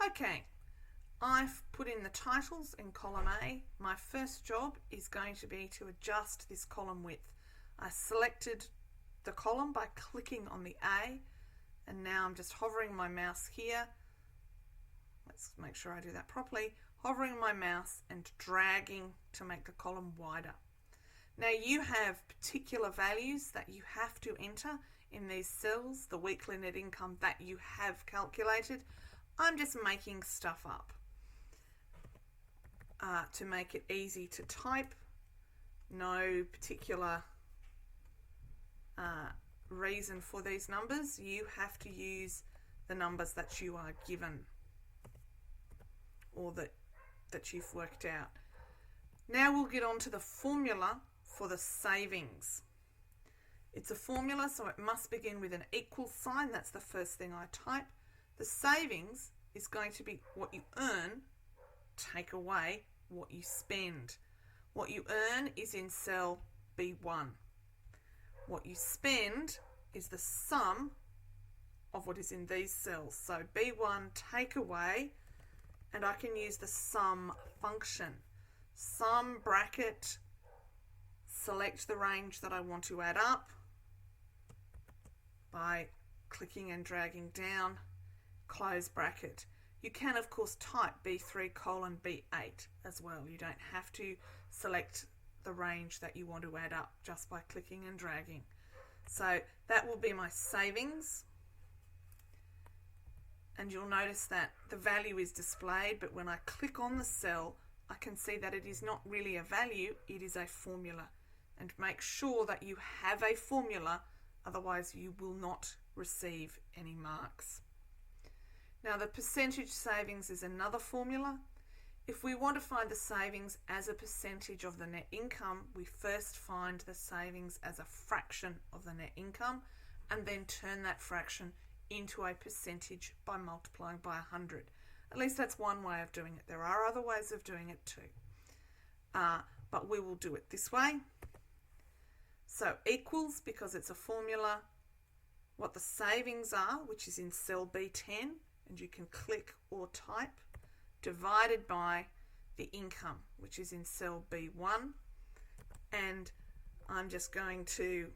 Okay, I've put in the titles in column A. My first job is going to be to adjust this column width. I selected the column by clicking on the A, and now I'm just hovering my mouse here. Let's make sure I do that properly. Hovering my mouse and dragging to make the column wider. Now you have particular values that you have to enter in these cells, the weekly net income that you have calculated. I'm just making stuff up to make it easy to type. No particular reason for these numbers. You have to use the numbers that you are given or that you've worked out. Now we'll get on to the formula for the savings. It's a formula, so it must begin with an equal sign. That's the first thing I type. The savings is going to be what you earn, take away what you spend. What you earn is in cell B1. What you spend is the sum of what is in these cells. So B1 take away, and I can use the sum function. Sum bracket, select the range that I want to add up by clicking and dragging down, close bracket. You can of course type B3 colon B8 as well. You don't have to select the range that you want to add up just by clicking and dragging. So that will be my savings. And you'll notice that the value is displayed, but when I click on the cell, I can see that it is not really a value, it is a formula. And make sure that you have a formula, otherwise you will not receive any marks. Now the percentage savings is another formula. If we want to find the savings as a percentage of the net income, we first find the savings as a fraction of the net income and then turn that fraction into a percentage by multiplying by 100. At least that's one way of doing it. There are other ways of doing it too. But we will do it this way. So equals, because it's a formula, what the savings are, which is in cell B10, and you can click or type, divided by the income, which is in cell B1. And I'm just going to,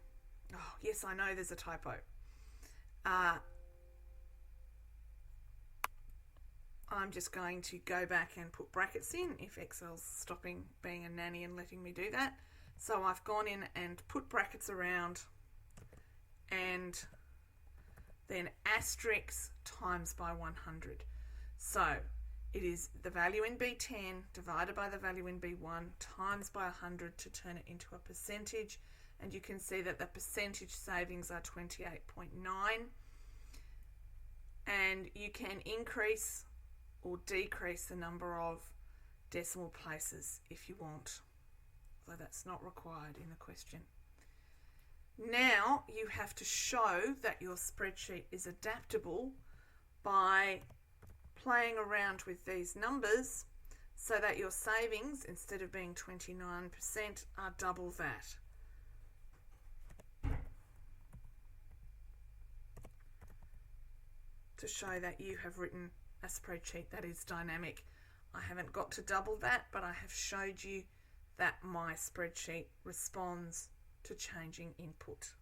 oh yes, I know there's a typo. I'm just going to go back and put brackets in if Excel's stopping being a nanny and letting me do that. So I've gone in and put brackets around and then asterisk times by 100. So it is the value in B10 divided by the value in B1 times by 100 to turn it into a percentage. And you can see that the percentage savings are 28.9. And you can increase or decrease the number of decimal places if you want, although that's not required in the question. Now you have to show that your spreadsheet is adaptable by playing around with these numbers so that your savings, instead of being 29%, are double that. To show that you have written a spreadsheet that is dynamic. I haven't got to double that, but I have showed you that my spreadsheet responds to changing input.